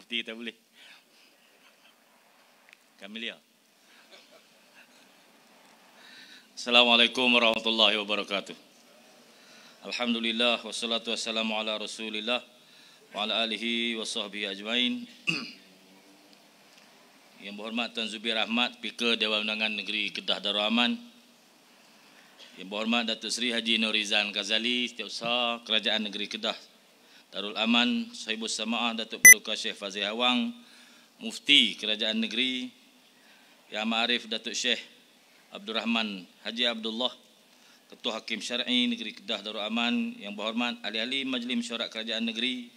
Mufti tak boleh. Kamilia. Assalamualaikum warahmatullahi wabarakatuh. Alhamdulillah wassalatu wassalamu ala Rasulillah wa ala alihi wa sahbihi ajmain. Yang berhormat Tuan Zubir Ahmad, Speaker Dewan Undangan Negeri Kedah Darul Aman. Yang berhormat Datuk Seri Haji Norizan Ghazali, Setiausaha Kerajaan Negeri Kedah Darul Aman, Sahibus Sama'ah Datuk Paduka Syekh Fazil Hawang, Mufti Kerajaan Negeri, Yang Ma'arif Datuk Syekh Abdul Rahman Haji Abdullah, Ketua Hakim Syar'i Negeri Kedah Darul Aman, yang berhormat ahli-ahli Majlis Mesyuarat Kerajaan Negeri,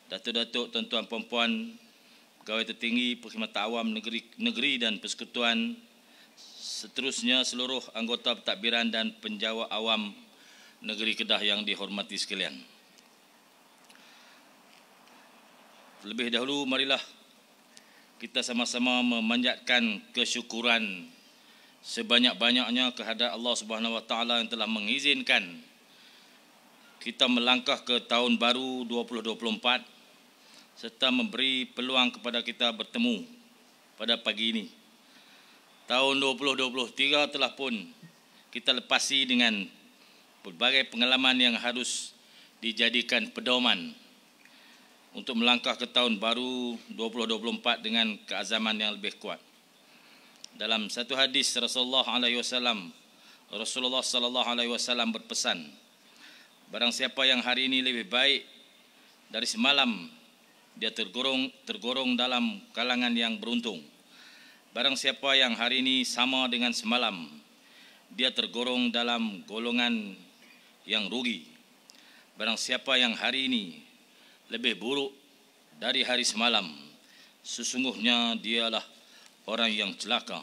Datuk-datuk, tuan-tuan, puan-puan, pegawai tertinggi Perkhidmatan Awam Negeri dan Persekutuan, seterusnya seluruh anggota pentadbiran dan penjawat awam Negeri Kedah yang dihormati sekalian. Terlebih dahulu, marilah kita sama-sama memanjatkan kesyukuran sebanyak-banyaknya kehadrat Allah Subhanahu Wa Taala yang telah mengizinkan kita melangkah ke tahun baru 2024 serta memberi peluang kepada kita bertemu pada pagi ini. Tahun 2023 telah pun kita lepasi dengan berbagai pengalaman yang harus dijadikan pedoman untuk melangkah ke tahun baru 2024 dengan keazaman yang lebih kuat. Dalam satu hadis Rasulullah sallallahu alaihi wasallam berpesan, barang siapa yang hari ini lebih baik dari semalam, dia tergolong dalam kalangan yang beruntung. Barang siapa yang hari ini sama dengan semalam, dia tergolong dalam golongan yang rugi. Barang siapa yang hari ini lebih buruk dari hari semalam, sesungguhnya dialah orang yang celaka.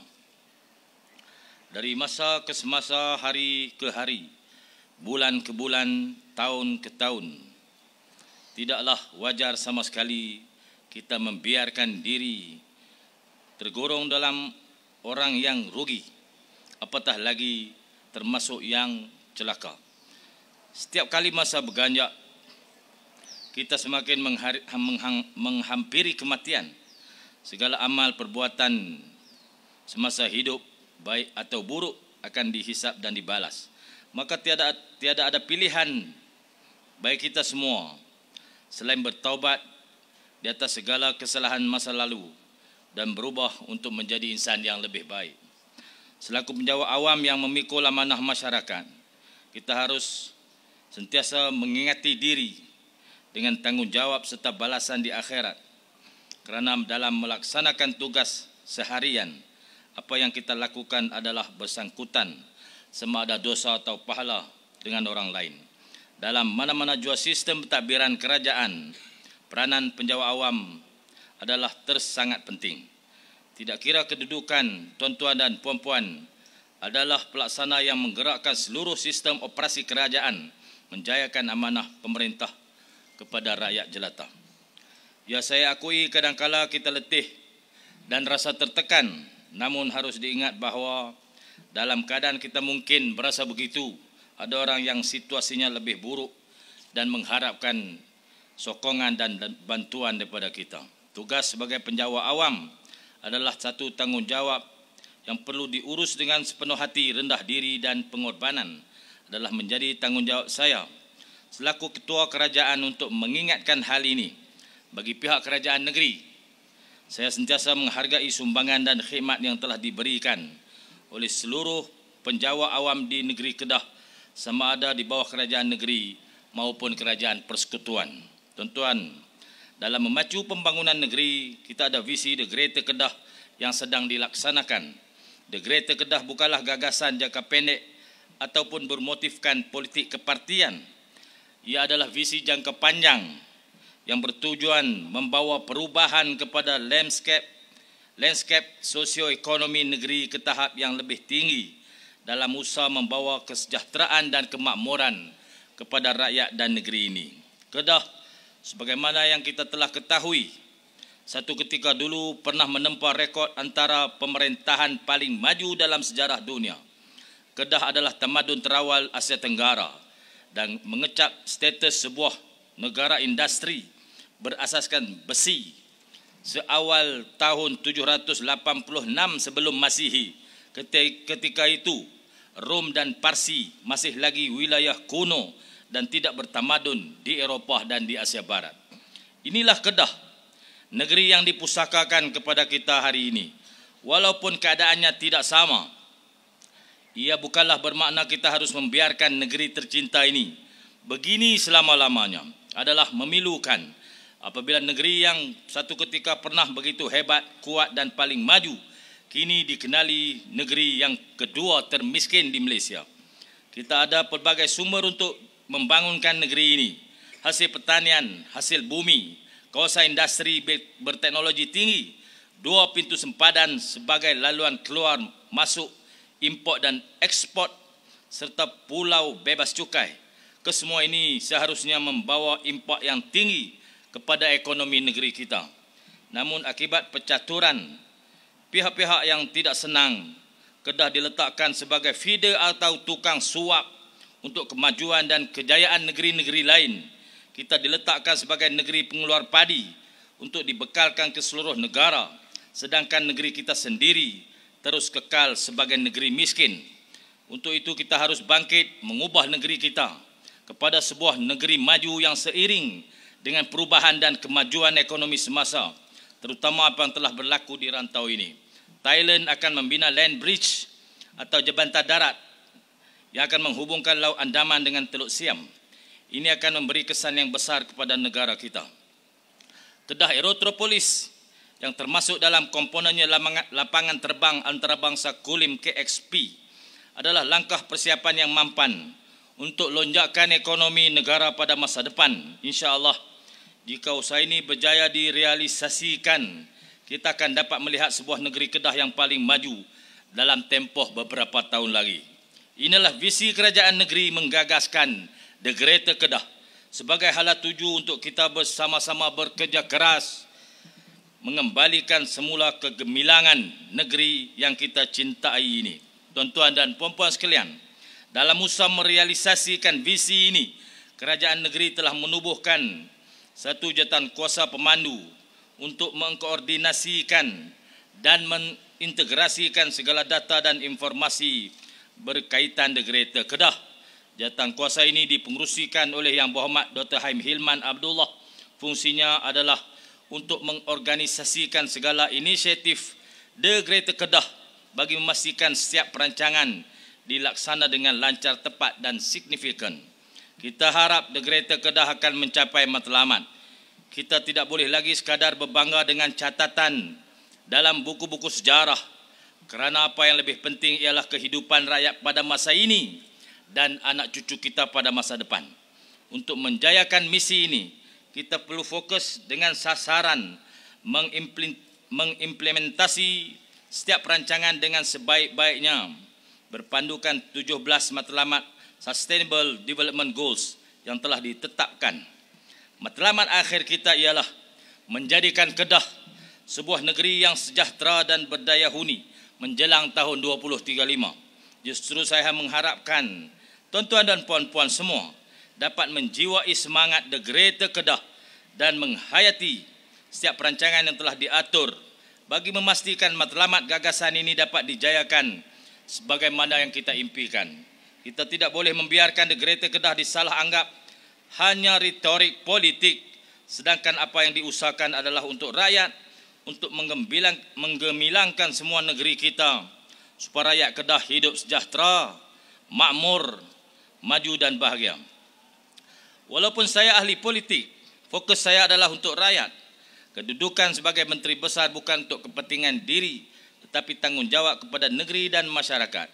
Dari masa ke semasa, hari ke hari, bulan ke bulan, tahun ke tahun, tidaklah wajar sama sekali kita membiarkan diri tergolong dalam orang yang rugi, apatah lagi termasuk yang celaka. Setiap kali masa berganjak, kita semakin menghampiri kematian. Segala amal perbuatan semasa hidup, baik atau buruk, akan dihisap dan dibalas. Maka tiada ada pilihan bagi kita semua selain bertaubat di atas segala kesalahan masa lalu dan berubah untuk menjadi insan yang lebih baik. Selaku penjawat awam yang memikul amanah masyarakat, kita harus sentiasa mengingati diri dengan tanggungjawab serta balasan di akhirat. Kerana dalam melaksanakan tugas seharian, apa yang kita lakukan adalah bersangkutan sama ada dosa atau pahala dengan orang lain. Dalam mana-mana jua sistem pentadbiran kerajaan, peranan penjawat awam adalah sangat penting. Tidak kira kedudukan tuan-tuan dan puan-puan, adalah pelaksana yang menggerakkan seluruh sistem operasi kerajaan, menjayakan amanah pemerintah kepada rakyat jelata. Ya, saya akui kadang-kala kita letih dan rasa tertekan, namun harus diingat bahawa dalam keadaan kita mungkin berasa begitu, ada orang yang situasinya lebih buruk dan mengharapkan sokongan dan bantuan daripada kita. Tugas sebagai penjawat awam adalah satu tanggungjawab yang perlu diurus dengan sepenuh hati, rendah diri dan pengorbanan adalah menjadi tanggungjawab saya selaku ketua kerajaan untuk mengingatkan hal ini bagi pihak kerajaan negeri. Saya sentiasa menghargai sumbangan dan khidmat yang telah diberikan oleh seluruh penjawat awam di negeri Kedah, sama ada di bawah kerajaan negeri maupun kerajaan persekutuan. Tuan-tuan, dalam memacu pembangunan negeri, kita ada visi The Greater Kedah yang sedang dilaksanakan. The Greater Kedah bukanlah gagasan jangka pendek ataupun bermotifkan politik kepartian. Ia adalah visi jangka panjang yang bertujuan membawa perubahan kepada landscape sosioekonomi negeri ke tahap yang lebih tinggi dalam usaha membawa kesejahteraan dan kemakmuran kepada rakyat dan negeri ini. Kedah, sebagaimana yang kita telah ketahui, satu ketika dulu pernah menempa rekod antara pemerintahan paling maju dalam sejarah dunia. Kedah adalah tamadun terawal Asia Tenggara dan mengecap status sebuah negara industri berasaskan besi seawal tahun 786 sebelum Masihi. Ketika itu Rom dan Parsi masih lagi wilayah kuno dan tidak bertamadun di Eropah dan di Asia Barat. Inilah Kedah, negeri yang dipusakakan kepada kita hari ini. Walaupun keadaannya tidak sama, ia bukanlah bermakna kita harus membiarkan negeri tercinta ini begini selama-lamanya. Adalah memilukan apabila negeri yang satu ketika pernah begitu hebat, kuat dan paling maju, kini dikenali negeri yang kedua termiskin di Malaysia. Kita ada pelbagai sumber untuk membangunkan negeri ini. Hasil pertanian, hasil bumi, kawasan industri berteknologi tinggi, 2 pintu sempadan sebagai laluan keluar masuk, import dan ekspor, serta pulau bebas cukai. Kesemua ini seharusnya membawa impak yang tinggi kepada ekonomi negeri kita. Namun akibat percaturan pihak-pihak yang tidak senang, Kedah diletakkan sebagai feeder atau tukang suap untuk kemajuan dan kejayaan negeri-negeri lain. Kita diletakkan sebagai negeri pengeluar padi untuk dibekalkan ke seluruh negara, sedangkan negeri kita sendiri terus kekal sebagai negeri miskin. Untuk itu kita harus bangkit mengubah negeri kita kepada sebuah negeri maju yang seiring dengan perubahan dan kemajuan ekonomi semasa, terutama apa yang telah berlaku di rantau ini. Thailand akan membina land bridge atau jambatan darat yang akan menghubungkan Laut Andaman dengan Teluk Siam. Ini akan memberi kesan yang besar kepada negara kita. Kedah Aerotropolis yang termasuk dalam komponennya lapangan terbang antarabangsa Kulim KXP adalah langkah persiapan yang mampan untuk lonjakan ekonomi negara pada masa depan. InsyaAllah, jika usaha ini berjaya direalisasikan, kita akan dapat melihat sebuah negeri Kedah yang paling maju dalam tempoh beberapa tahun lagi. Inilah visi kerajaan negeri menggagaskan The Greater Kedah sebagai hala tuju untuk kita bersama-sama bekerja keras mengembalikan semula kegemilangan negeri yang kita cintai ini. Tuan-tuan dan puan-puan sekalian, dalam usaha merealisasikan visi ini, kerajaan negeri telah menubuhkan satu jawatan kuasa pemandu untuk mengkoordinasikan dan mengintegrasikan segala data dan informasi berkaitan The Greater Kedah. Jawatan kuasa ini dipengerusikan oleh Yang Berhormat Dr. Haim Hilman Abdullah. Fungsinya adalah untuk mengorganisasikan segala inisiatif The Greater Kedah bagi memastikan setiap perancangan dilaksana dengan lancar, tepat dan signifikan. Kita harap The Greater Kedah akan mencapai matlamat. Kita tidak boleh lagi sekadar berbangga dengan catatan dalam buku-buku sejarah, kerana apa yang lebih penting ialah kehidupan rakyat pada masa ini dan anak cucu kita pada masa depan. Untuk menjayakan misi ini, kita perlu fokus dengan sasaran mengimplementasi setiap perancangan dengan sebaik-baiknya, berpandukan 17 matlamat Sustainable Development Goals yang telah ditetapkan. Matlamat akhir kita ialah menjadikan Kedah sebuah negeri yang sejahtera dan berdaya huni menjelang tahun 2035. Justru saya mengharapkan tuan-tuan dan puan-puan semua dapat menjiwai semangat The Greater Kedah dan menghayati setiap perancangan yang telah diatur bagi memastikan matlamat gagasan ini dapat dijayakan sebagaimana yang kita impikan. Kita tidak boleh membiarkan The Greater Kedah disalah anggap hanya retorik politik, sedangkan apa yang diusahakan adalah untuk rakyat, untuk menggemilangkan semua negeri kita, supaya rakyat Kedah hidup sejahtera, makmur, maju dan bahagia. Walaupun saya ahli politik, fokus saya adalah untuk rakyat. Kedudukan sebagai Menteri Besar bukan untuk kepentingan diri, tetapi tanggungjawab kepada negeri dan masyarakat.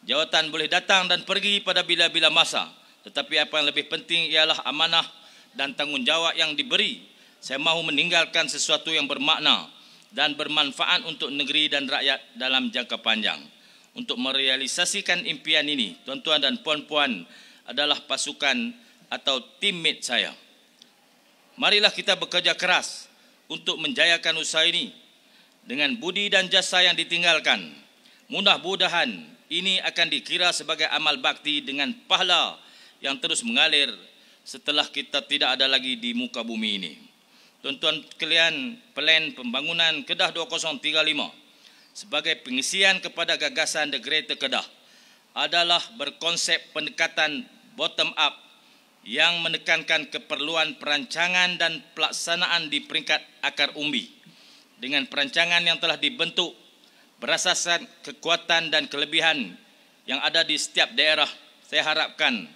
Jawatan boleh datang dan pergi pada bila-bila masa, tetapi apa yang lebih penting ialah amanah dan tanggungjawab yang diberi. Saya mahu meninggalkan sesuatu yang bermakna dan bermanfaat untuk negeri dan rakyat dalam jangka panjang. Untuk merealisasikan impian ini, tuan-tuan dan puan-puan adalah pasukan atau teammate saya. Marilah kita bekerja keras untuk menjayakan usaha ini dengan budi dan jasa yang ditinggalkan. Mudah-mudahan ini akan dikira sebagai amal bakti dengan pahala yang terus mengalir setelah kita tidak ada lagi di muka bumi ini. Tuan-tuan sekalian, plan pembangunan Kedah 2035 sebagai pengisian kepada gagasan The Greater Kedah adalah berkonsep pendekatan bottom up yang menekankan keperluan perancangan dan pelaksanaan di peringkat akar umbi dengan perancangan yang telah dibentuk berasaskan kekuatan dan kelebihan yang ada di setiap daerah. Saya harapkan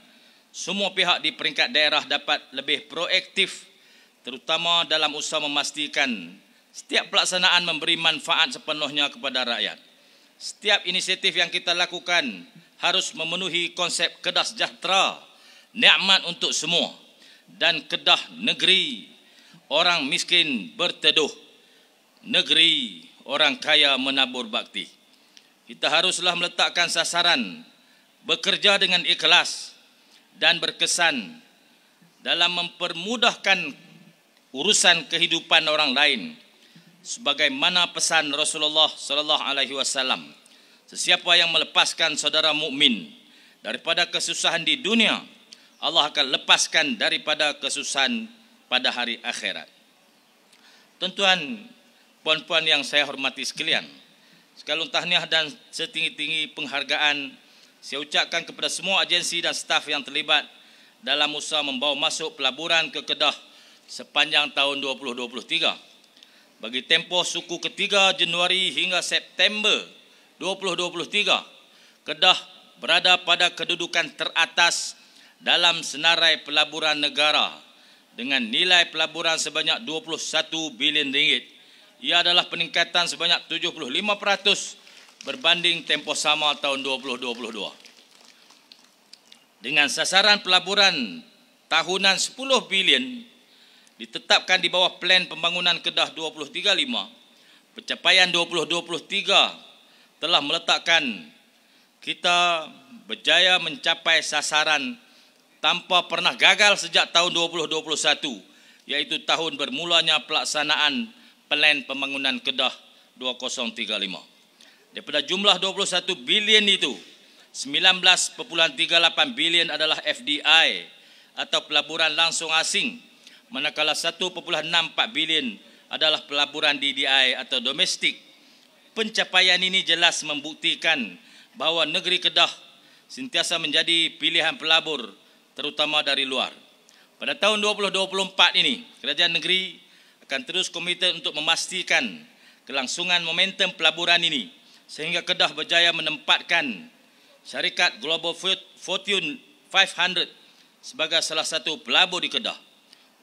semua pihak di peringkat daerah dapat lebih proaktif, terutama dalam usaha memastikan setiap pelaksanaan memberi manfaat sepenuhnya kepada rakyat. Setiap inisiatif yang kita lakukan harus memenuhi konsep Kedah sejahtera, nikmat untuk semua, dan Kedah negeri orang miskin berteduh, negeri orang kaya menabur bakti. Kita haruslah meletakkan sasaran, bekerja dengan ikhlas dan berkesan dalam mempermudahkan urusan kehidupan orang lain, sebagaimana pesan Rasulullah sallallahu alaihi wasallam, sesiapa yang melepaskan saudara mukmin daripada kesusahan di dunia, Allah akan lepaskan daripada kesusahan pada hari akhirat. Tuan-tuan, puan-puan yang saya hormati sekalian, sekalian tahniah dan setinggi-tinggi penghargaan saya ucapkan kepada semua agensi dan staf yang terlibat dalam usaha membawa masuk pelaburan ke Kedah sepanjang tahun 2023. Bagi tempoh suku ketiga Januari hingga September 2023, Kedah berada pada kedudukan teratas dalam senarai pelaburan negara dengan nilai pelaburan sebanyak 21 bilion ringgit. Ia adalah peningkatan sebanyak 75% berbanding tempoh sama tahun 2022. Dengan sasaran pelaburan tahunan 10 bilion ditetapkan di bawah plan pembangunan Kedah 2035, pencapaian 2023 telah meletakkan kita berjaya mencapai sasaran tanpa pernah gagal sejak tahun 2021, yaitu tahun bermulanya pelaksanaan plan pembangunan Kedah 2035. Daripada jumlah 21 bilion itu, 19.38 bilion adalah FDI atau pelaburan langsung asing, manakala 1.64 bilion adalah pelaburan DDI atau domestik. Pencapaian ini jelas membuktikan bahawa negeri Kedah sentiasa menjadi pilihan pelabur, terutama dari luar. Pada tahun 2024 ini, kerajaan negeri akan terus komited untuk memastikan kelangsungan momentum pelaburan ini sehingga Kedah berjaya menempatkan syarikat Global Fortune 500 sebagai salah satu pelabur di Kedah.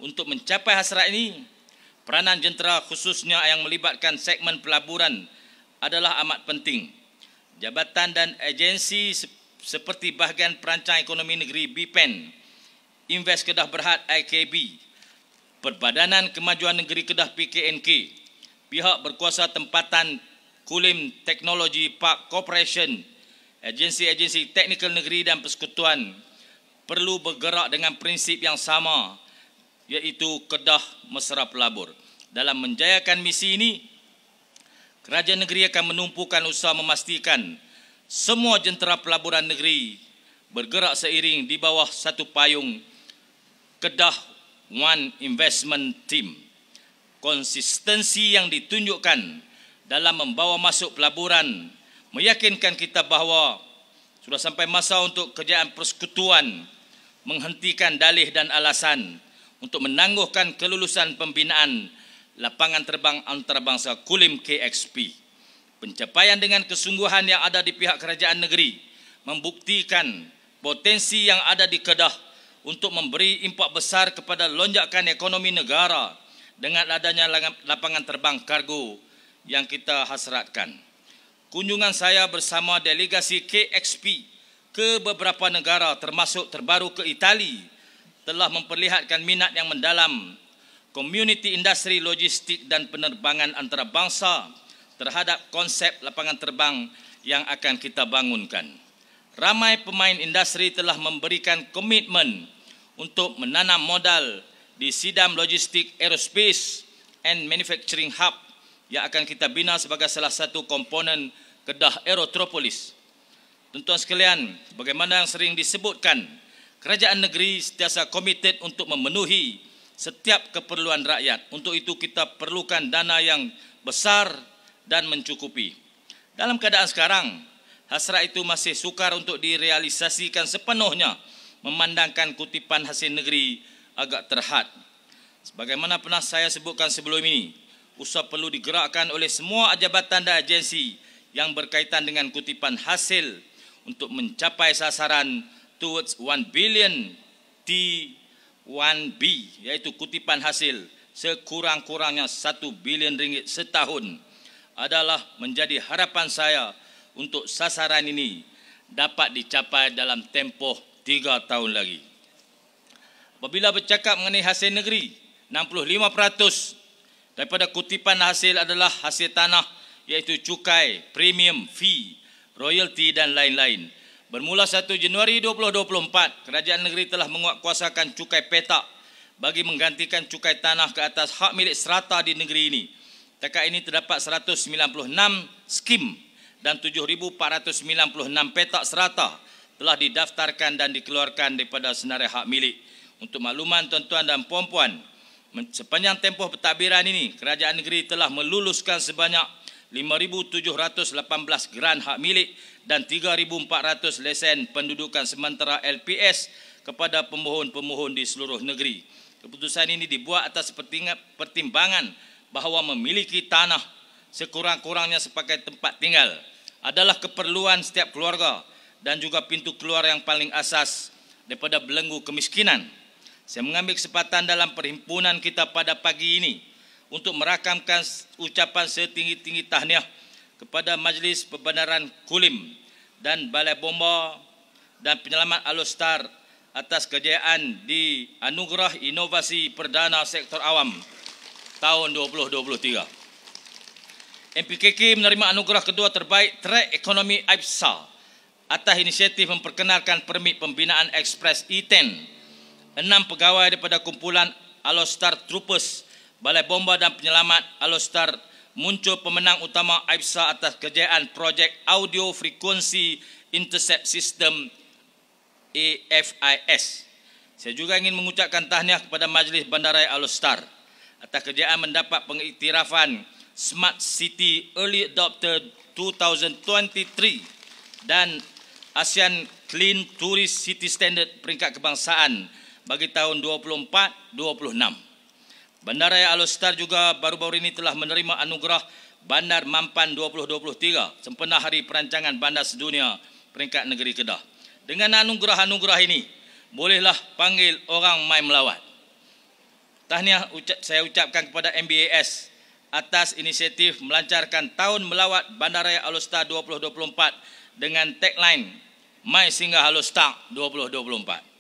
Untuk mencapai hasrat ini, peranan jentera khususnya yang melibatkan segmen pelaburan adalah amat penting. Jabatan dan agensi seperti Bahagian Perancang Ekonomi Negeri BPEN, Invest Kedah Berhad IKB, Perbadanan Kemajuan Negeri Kedah PKNK, pihak berkuasa tempatan Kulim Technology Park Corporation, agensi-agensi teknikal negeri dan persekutuan perlu bergerak dengan prinsip yang sama, iaitu Kedah Mesra Pelabur. Dalam menjayakan misi ini, kerajaan negeri akan menumpukan usaha memastikan semua jentera pelaburan negeri bergerak seiring di bawah satu payung Kedah One Investment Team. Konsistensi yang ditunjukkan dalam membawa masuk pelaburan meyakinkan kita bahawa sudah sampai masa untuk kerajaan persekutuan menghentikan dalih dan alasan untuk menangguhkan kelulusan pembinaan lapangan terbang antarabangsa Kulim KXP. Pencapaian dengan kesungguhan yang ada di pihak kerajaan negeri membuktikan potensi yang ada di Kedah untuk memberi impak besar kepada lonjakan ekonomi negara dengan adanya lapangan terbang kargo yang kita hasratkan. Kunjungan saya bersama delegasi KXP ke beberapa negara termasuk terbaru ke Itali telah memperlihatkan minat yang mendalam komuniti industri logistik dan penerbangan antarabangsa terhadap konsep lapangan terbang yang akan kita bangunkan. Ramai pemain industri telah memberikan komitmen untuk menanam modal di Sidam Logistik Aerospace and Manufacturing Hub yang akan kita bina sebagai salah satu komponen Kedah Aerotropolis. Tuan-tuan sekalian, bagaimana yang sering disebutkan, kerajaan negeri sentiasa komited untuk memenuhi setiap keperluan rakyat. Untuk itu kita perlukan dana yang besar dan mencukupi. Dalam keadaan sekarang, hasrat itu masih sukar untuk direalisasikan sepenuhnya, memandangkan kutipan hasil negeri agak terhad. Sebagaimana pernah saya sebutkan sebelum ini, usaha perlu digerakkan oleh semua jabatan dan agensi yang berkaitan dengan kutipan hasil untuk mencapai sasaran towards 1 billion T1B, iaitu kutipan hasil sekurang-kurangnya 1 bilion ringgit setahun, adalah menjadi harapan saya untuk sasaran ini dapat dicapai dalam tempoh 3 tahun lagi. Apabila bercakap mengenai hasil negeri, 65% daripada kutipan hasil adalah hasil tanah, iaitu cukai, premium, fee, royalty dan lain-lain. Bermula 1 Januari 2024, kerajaan negeri telah menguatkuasakan cukai petak bagi menggantikan cukai tanah ke atas hak milik serata di negeri ini. Setakat ini terdapat 196 skim dan 7,496 petak serata telah didaftarkan dan dikeluarkan daripada senarai hak milik. Untuk makluman tuan-tuan dan puan-puan, sepanjang tempoh pentadbiran ini, kerajaan negeri telah meluluskan sebanyak 5,718 geran hak milik dan 3,400 lesen pendudukan sementara LPS kepada pemohon-pemohon di seluruh negeri. Keputusan ini dibuat atas pertimbangan bahawa memiliki tanah sekurang-kurangnya sebagai tempat tinggal adalah keperluan setiap keluarga dan juga pintu keluar yang paling asas daripada belenggu kemiskinan. Saya mengambil kesempatan dalam perhimpunan kita pada pagi ini untuk merakamkan ucapan setinggi-tinggi tahniah kepada Majlis Perbandaran Kulim dan Balai Bomba dan Penyelamat Alostar atas kejayaan di Anugerah Inovasi Perdana Sektor Awam tahun 2023. MPKK menerima anugerah kedua terbaik Track Ekonomi AIPSA atas inisiatif memperkenalkan permit pembinaan Express E10. 6 pegawai daripada kumpulan Alostar Troopers, Balai Bomba dan Penyelamat Alostar muncul pemenang utama AIPSA atas kejayaan projek Audio Frequency Intercept System AFIS. Saya juga ingin mengucapkan tahniah kepada Majlis Bandaraya Alostar atas kejayaan mendapat pengiktirafan Smart City Early Adopter 2023 dan ASEAN Clean Tourist City Standard peringkat kebangsaan bagi tahun 24-26. Bandaraya Alostar juga baru-baru ini telah menerima anugerah Bandar Mampan 2023 sempena Hari Perancangan Bandar Sedunia peringkat negeri Kedah. Dengan anugerah-anugerah ini, bolehlah panggil orang mai melawat. Tahniah saya ucapkan kepada MBAS atas inisiatif melancarkan Tahun Melawat Bandaraya Alostar 2024 dengan tagline Mai Singgah Alostar 2024.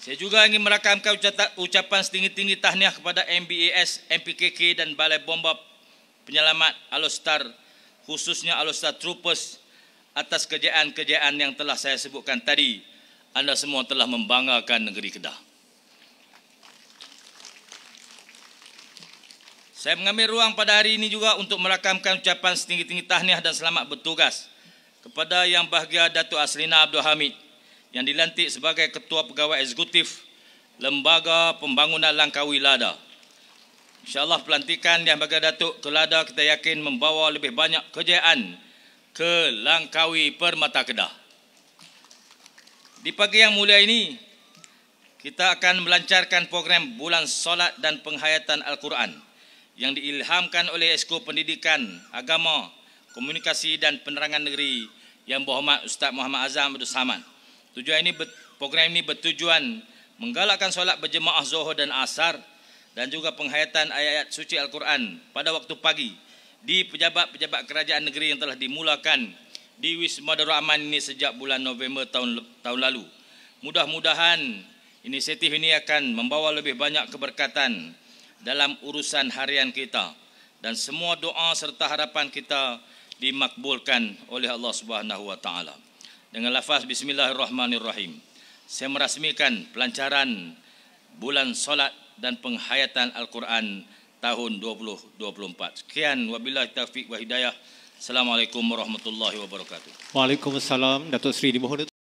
Saya juga ingin merakamkan ucapan setinggi-tinggi tahniah kepada MBAS, MPKK dan Balai Bomba Penyelamat Alostar, khususnya Alostar Troopers, atas kejayaan-kejayaan yang telah saya sebutkan tadi. Anda semua telah membanggakan negeri Kedah. Saya mengambil ruang pada hari ini juga untuk merakamkan ucapan setinggi-tinggi tahniah dan selamat bertugas kepada Yang Bahagia Datuk Aslina Abdul Hamid yang dilantik sebagai Ketua Pegawai Eksekutif Lembaga Pembangunan Langkawi Lada. InsyaAllah pelantikan Yang Bahagia Datuk ke Lada kita yakin membawa lebih banyak kejayaan ke Langkawi Permata Kedah. Di pagi yang mulia ini, kita akan melancarkan program Bulan Solat dan Penghayatan Al-Quran yang diilhamkan oleh Esko Pendidikan, Agama, Komunikasi dan Penerangan Negeri Yang Berhormat Ustaz Muhammad Azam Abdul Samad. Program ini bertujuan menggalakkan solat berjemaah Zuhur dan Asar dan juga penghayatan ayat-ayat suci Al-Quran pada waktu pagi di pejabat-pejabat kerajaan negeri yang telah dimulakan di Wisma Darul Aman ini sejak bulan November tahun lalu. Mudah-mudahan inisiatif ini akan membawa lebih banyak keberkatan dalam urusan harian kita dan semua doa serta harapan kita dimakbulkan oleh Allah Subhanahu wa taala. Dengan lafaz Bismillahirrahmanirrahim, saya merasmikan pelancaran Bulan Solat dan Penghayatan Al-Quran tahun 2024. Sekian, wabillahi taufiq wa hidayah. Assalamualaikum warahmatullahi wabarakatuh. Waalaikumsalam. Datuk Seri dimohon